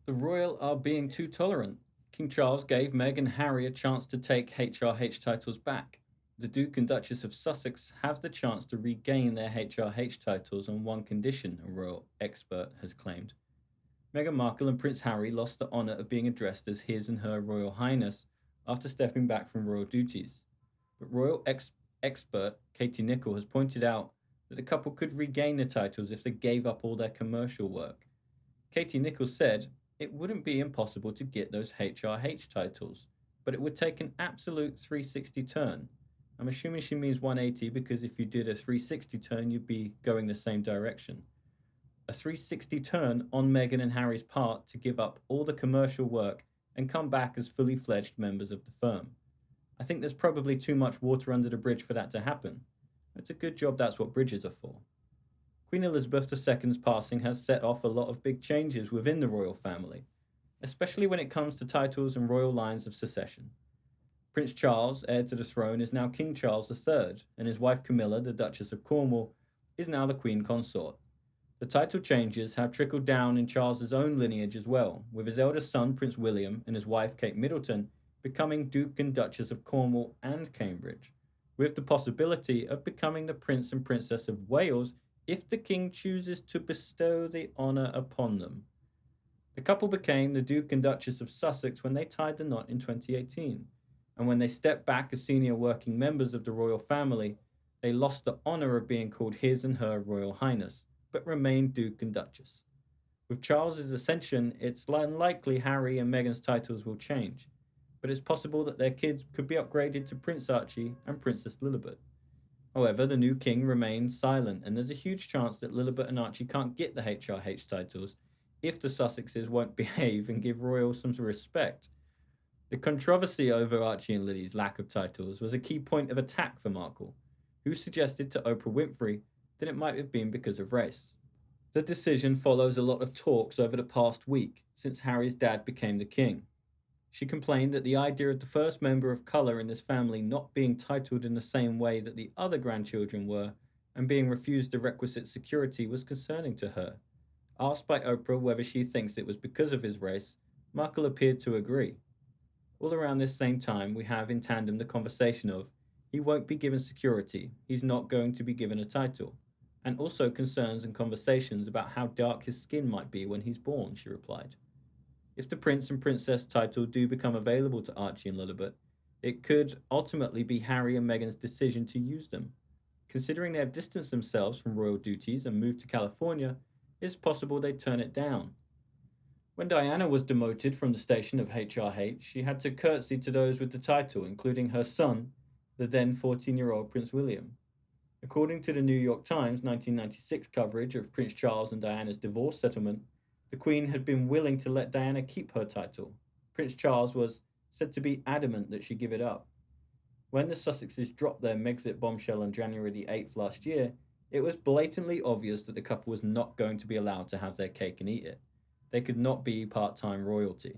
The royal are being too tolerant. King Charles gave Meghan and Harry a chance to take HRH titles back. The Duke and Duchess of Sussex have the chance to regain their HRH titles on one condition, a royal expert has claimed. Meghan Markle and Prince Harry lost the honour of being addressed as His and Her Royal Highness after stepping back from royal duties. But expert Katie Nicholl has pointed out that the couple could regain the titles if they gave up all their commercial work. Katie Nicholl said it wouldn't be impossible to get those HRH titles, but it would take an absolute 360 turn. I'm assuming she means 180 because if you did a 360 turn, you'd be going the same direction. A 360 turn on Meghan and Harry's part to give up all the commercial work and come back as fully fledged members of the firm. I think there's probably too much water under the bridge for that to happen. It's a good job that's what bridges are for. Queen Elizabeth II's passing has set off a lot of big changes within the royal family, especially when it comes to titles and royal lines of succession. Prince Charles, heir to the throne, is now King Charles III, and his wife Camilla, the Duchess of Cornwall, is now the Queen Consort. The title changes have trickled down in Charles's own lineage as well, with his eldest son, Prince William, and his wife, Kate Middleton, becoming Duke and Duchess of Cornwall and Cambridge, with the possibility of becoming the Prince and Princess of Wales if the King chooses to bestow the honour upon them. The couple became the Duke and Duchess of Sussex when they tied the knot in 2018, and when they stepped back as senior working members of the royal family, they lost the honour of being called His and Her Royal Highness, but remained Duke and Duchess. With Charles's ascension, it's unlikely Harry and Meghan's titles will change, but it's possible that their kids could be upgraded to Prince Archie and Princess Lilibet. However, the new king remains silent, and there's a huge chance that Lilibet and Archie can't get the HRH titles if the Sussexes won't behave and give royals some respect. The controversy over Archie and Lily's lack of titles was a key point of attack for Markle, who suggested to Oprah Winfrey that it might have been because of race. The decision follows a lot of talks over the past week since Harry's dad became the king. She complained that the idea of the first member of colour in this family not being titled in the same way that the other grandchildren were and being refused the requisite security was concerning to her. Asked by Oprah whether she thinks it was because of his race, Markle appeared to agree. All around this same time, we have in tandem the conversation of, he won't be given security, he's not going to be given a title, and also concerns and conversations about how dark his skin might be when he's born, she replied. If the Prince and Princess title do become available to Archie and Lilibet, it could ultimately be Harry and Meghan's decision to use them. Considering they have distanced themselves from royal duties and moved to California, it's possible they'd turn it down. When Diana was demoted from the station of HRH, she had to curtsy to those with the title, including her son, the then 14-year-old Prince William. According to the New York Times 1996 coverage of Prince Charles and Diana's divorce settlement, the Queen had been willing to let Diana keep her title. Prince Charles was said to be adamant that she give it up. When the Sussexes dropped their Megxit bombshell on January the 8th last year, it was blatantly obvious that the couple was not going to be allowed to have their cake and eat it. They could not be part-time royalty.